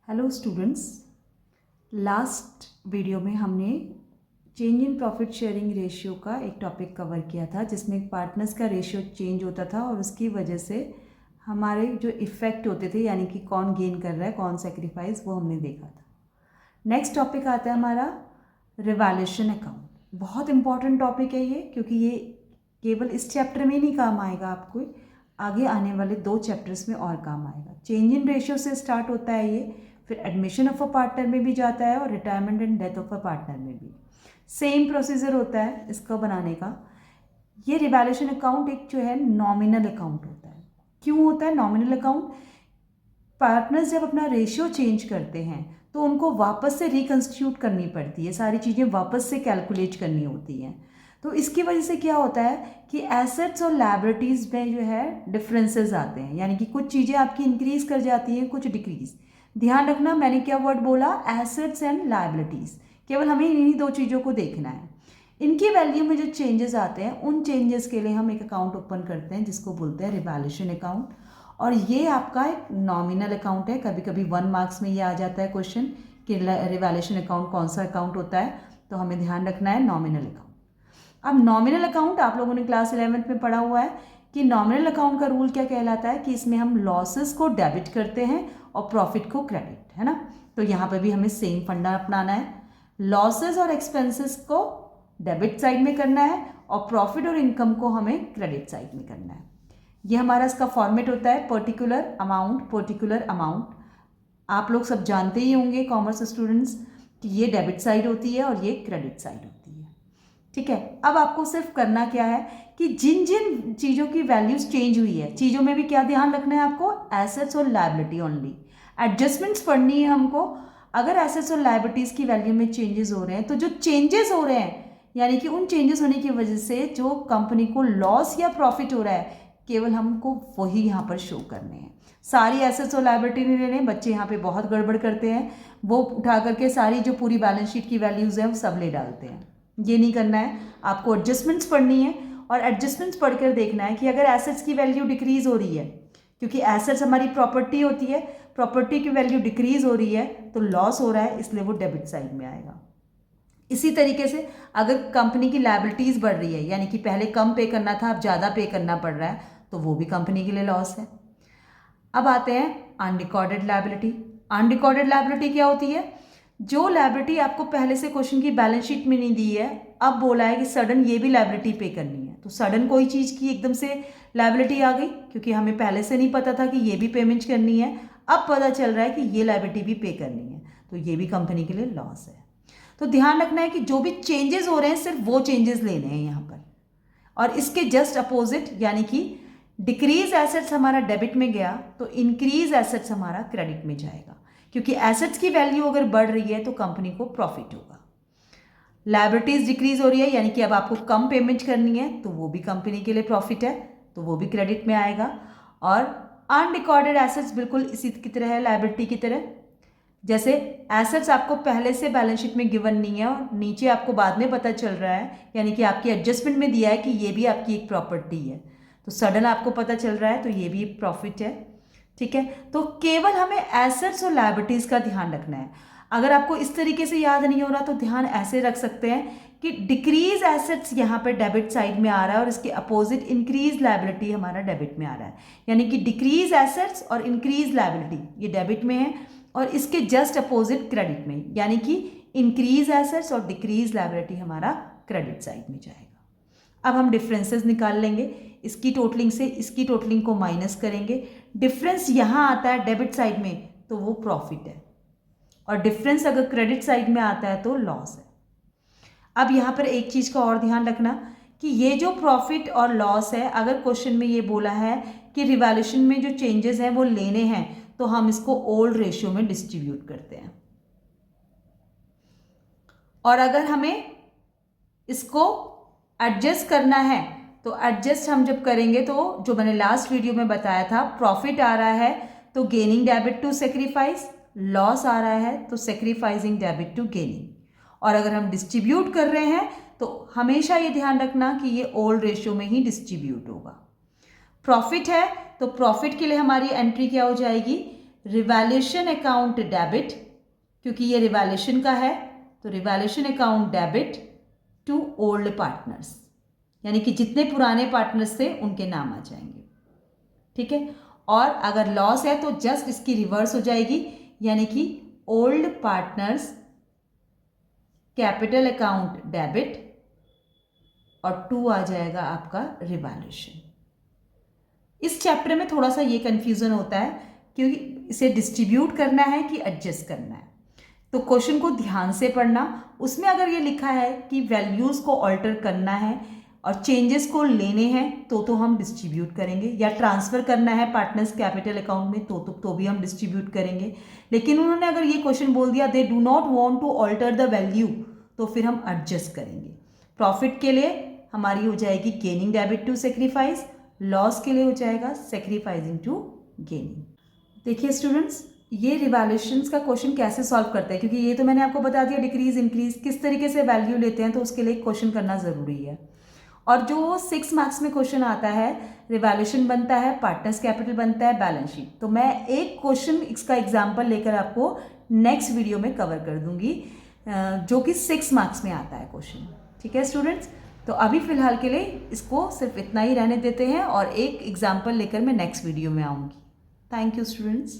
Hello students, last video में हमने change in profit sharing ratio का एक टॉपिक कवर किया था जिसमें पार्टनर्स का रेशियो चेंज होता था और उसकी वजह से हमारे जो इफ़ेक्ट होते थे यानी कि कौन गेन कर रहा है कौन सेक्रीफाइस, वो हमने देखा था। नेक्स्ट टॉपिक आता है हमारा रिवैल्यूएशन अकाउंट। बहुत इंपॉर्टेंट टॉपिक है ये, क्योंकि ये केवल इस चैप्टर में नहीं काम आएगा, आपको आगे आने वाले 2 चैप्टर्स में और काम आएगा। चेंज इन रेशियो से स्टार्ट होता है ये, फिर एडमिशन ऑफ अ पार्टनर में भी जाता है और retirement and death of a partner में भी सेम प्रोसीजर होता है इसका बनाने का। ये रिवैल्यूएशन अकाउंट एक जो है नॉमिनल अकाउंट होता है। क्यों होता है नॉमिनल अकाउंट? पार्टनर्स जब अपना रेशियो चेंज करते हैं तो उनको वापस से रिकंस्टिट्यूट करनी पड़ती है, सारी चीज़ें वापस से कैलकुलेट करनी होती हैं। तो इसकी वजह से क्या होता है कि एसेट्स और लायबिलिटीज़ में जो है डिफरेंसेस आते हैं, यानी कि कुछ चीज़ें आपकी इंक्रीज़ कर जाती हैं, कुछ डिक्रीज़। ध्यान रखना, मैंने क्या वर्ड बोला? Assets and liabilities. केवल हमें इन्हीं 2 चीज़ों को देखना है। इनकी वैल्यू में जो चेंजेस आते हैं उन चेंजेस के लिए हम एक अकाउंट ओपन करते हैं जिसको बोलते हैं रिवैल्यूएशन अकाउंट। और ये आपका एक नॉमिनल अकाउंट है। कभी कभी 1 मार्क्स में ये आ जाता है क्वेश्चन कि रिवैल्यूएशन अकाउंट कौन सा अकाउंट होता है, तो हमें ध्यान रखना है नॉमिनल अकाउंट। अब नॉमिनल अकाउंट आप लोगों ने क्लास 11th में पढ़ा हुआ है कि नॉमिनल अकाउंट का रूल क्या कहलाता है कि इसमें हम लॉसेस को डेबिट करते हैं और प्रॉफिट को क्रेडिट, है ना। तो यहाँ पर भी हमें सेम फंडा अपनाना है। लॉसेस और एक्सपेंसेस को डेबिट साइड में करना है और प्रॉफिट और इनकम को हमें क्रेडिट साइड में करना है। ये हमारा इसका फॉर्मेट होता है पर्टिकुलर अमाउंट। आप लोग सब जानते ही होंगे कॉमर्स स्टूडेंट्स कि ये डेबिट साइड होती है और ये क्रेडिट साइड होती है। ठीक है, अब आपको सिर्फ करना क्या है कि जिन जिन चीज़ों की वैल्यूज चेंज हुई है, चीज़ों में भी क्या ध्यान रखना है आपको? एसेट्स और लायबिलिटी ओनली। एडजस्टमेंट्स पढ़नी है हमको। अगर एसेट्स और लायबिलिटीज़ की वैल्यू में चेंजेस हो रहे हैं तो जो चेंजेस हो रहे हैं यानी कि उन चेंजेस होने की वजह से जो कंपनी को लॉस या प्रॉफिट हो रहा है, केवल हमको वही यहाँ पर शो करने हैं। सारी एसेट्स और लायबिलिटी नहीं लेने। बच्चे यहाँ पे बहुत गड़बड़ करते हैं, वो उठा करके सारी जो पूरी बैलेंस शीट की वैल्यूज़ हैं वो सब ले डालते हैं। ये नहीं करना है, आपको एडजस्टमेंट्स पढ़नी है और एडजस्टमेंट्स पढ़कर देखना है कि अगर एसेट्स की वैल्यू डिक्रीज़ हो रही है, क्योंकि एसेट्स हमारी प्रॉपर्टी होती है, प्रॉपर्टी की वैल्यू डिक्रीज़ हो रही है तो लॉस हो रहा है, इसलिए वो डेबिट साइड में आएगा। इसी तरीके से अगर कंपनी की लायबिलिटीज़ बढ़ रही है, यानी कि पहले कम पे करना था अब ज़्यादा पे करना पड़ रहा है, तो वो भी कंपनी के लिए लॉस है। अब आते हैं अनरिकॉर्डेड लायबिलिटी। अनरिकॉर्डेड लायबिलिटी क्या होती है? जो लायबिलिटी आपको पहले से क्वेश्चन की बैलेंस शीट में नहीं दी है, अब बोला है कि सडन ये भी लायबिलिटी पे करनी है। तो सडन कोई चीज़ की एकदम से लायबिलिटी आ गई, क्योंकि हमें पहले से नहीं पता था कि ये भी पेमेंट करनी है, अब पता चल रहा है कि ये लायबिलिटी भी पे करनी है, तो ये भी कंपनी के लिए लॉस है। तो ध्यान रखना है कि जो भी चेंजेस हो रहे हैं सिर्फ वो चेंजेस लेने हैं यहाँ पर। और इसके जस्ट अपोजिट यानी कि डिक्रीज एसेट्स हमारा डेबिट में गया तो इंक्रीज एसेट्स हमारा क्रेडिट में जाएगा, क्योंकि एसेट्स की वैल्यू अगर बढ़ रही है तो कंपनी को प्रॉफिट होगा। लायबिलिटीज डिक्रीज हो रही है यानी कि अब आपको कम पेमेंट करनी है तो वो भी कंपनी के लिए प्रॉफिट है, तो वो भी क्रेडिट में आएगा। और अनरिकॉर्डेड एसेट्स बिल्कुल इसी की तरह है, लायबिलिटी की तरह। जैसे एसेट्स आपको पहले से बैलेंस शीट में गिवन नहीं है और नीचे आपको बाद में पता चल रहा है, यानी कि आपकी एडजस्टमेंट में दिया है कि ये भी आपकी एक प्रॉपर्टी है, तो सडन आपको पता चल रहा है तो ये भी प्रॉफिट है। ठीक है, तो केवल हमें एसेट्स और लायबिलिटीज़ का ध्यान रखना है। अगर आपको इस तरीके से याद नहीं हो रहा तो ध्यान ऐसे रख सकते हैं कि डिक्रीज एसेट्स यहाँ पर डेबिट साइड में आ रहा है और इसके अपोजिट इंक्रीज लायबिलिटी हमारा डेबिट में आ रहा है, यानी कि डिक्रीज एसेट्स और इंक्रीज लायबिलिटी ये डेबिट में है और इसके जस्ट अपोजिट क्रेडिट में, यानी कि इंक्रीज एसेट्स और डिक्रीज लायबिलिटी हमारा क्रेडिट साइड में जाएगा। अब हम डिफरेंसेस निकाल लेंगे, इसकी टोटलिंग से इसकी टोटलिंग को माइनस करेंगे। डिफरेंस यहाँ आता है डेबिट साइड में तो वो प्रॉफिट है, और डिफरेंस अगर क्रेडिट साइड में आता है तो लॉस है। अब यहाँ पर एक चीज़ का और ध्यान रखना कि ये जो प्रॉफिट और लॉस है, अगर क्वेश्चन में ये बोला है कि रिवैल्यूएशन में जो चेंजेस हैं वो लेने हैं तो हम इसको ओल्ड रेशियो में डिस्ट्रीब्यूट करते हैं, और अगर हमें इसको एडजस्ट करना है तो एडजस्ट हम जब करेंगे तो जो मैंने लास्ट वीडियो में बताया था, प्रॉफिट आ रहा है तो gaining debit to sacrifice, loss आ रहा है तो सेक्रीफाइसिंग डेबिट टू गेनिंग। और अगर हम डिस्ट्रीब्यूट कर रहे हैं तो हमेशा ये ध्यान रखना कि ये ओल्ड रेशियो में ही डिस्ट्रीब्यूट होगा। प्रॉफिट है तो प्रॉफिट के लिए हमारी एंट्री क्या हो जाएगी? रिवैल्यूएशन अकाउंट डेबिट, क्योंकि ये रिवैल्यूएशन का है तो revaluation account debit to old partners, यानी कि जितने पुराने पार्टनर्स थे उनके नाम आ जाएंगे, ठीक है। और अगर लॉस है तो जस्ट इसकी रिवर्स हो जाएगी, यानी कि old partners capital account debit और टू आ जाएगा आपका रिवैल्यूएशन। इस चैप्टर में थोड़ा सा ये कन्फ्यूज़न होता है क्योंकि इसे डिस्ट्रीब्यूट करना है कि एडजस्ट करना है, तो क्वेश्चन को ध्यान से पढ़ना। उसमें अगर ये लिखा है कि वैल्यूज़ को ऑल्टर करना है और चेंजेस को लेने हैं तो हम डिस्ट्रीब्यूट करेंगे, या ट्रांसफ़र करना है पार्टनर्स कैपिटल अकाउंट में तो भी हम डिस्ट्रीब्यूट करेंगे। लेकिन उन्होंने अगर ये क्वेश्चन बोल दिया they do not want to alter the value, तो फिर हम एडजस्ट करेंगे। प्रॉफिट के लिए हमारी हो जाएगी gaining debit to sacrifice, loss के लिए हो जाएगा सेक्रीफाइसिंग टू गेनिंग। देखिए स्टूडेंट्स, ये रिवैल्यूएशंस का क्वेश्चन कैसे सॉल्व करते हैं, क्योंकि ये तो मैंने आपको बता दिया डिक्रीज इंक्रीज किस तरीके से वैल्यू लेते हैं, तो उसके लिए क्वेश्चन करना ज़रूरी है। और जो 6 मार्क्स में क्वेश्चन आता है, रिवैल्यूएशन बनता है, पार्टनर्स कैपिटल बनता है, बैलेंस शीट, तो मैं एक क्वेश्चन इसका एग्जाम्पल लेकर आपको नेक्स्ट वीडियो में कवर कर दूंगी, जो कि 6 मार्क्स में आता है क्वेश्चन, ठीक है स्टूडेंट्स। तो अभी फ़िलहाल के लिए इसको सिर्फ इतना ही रहने देते हैं और एक एग्जाम्पल लेकर मैं नेक्स्ट वीडियो में आऊँगी। Thank you students.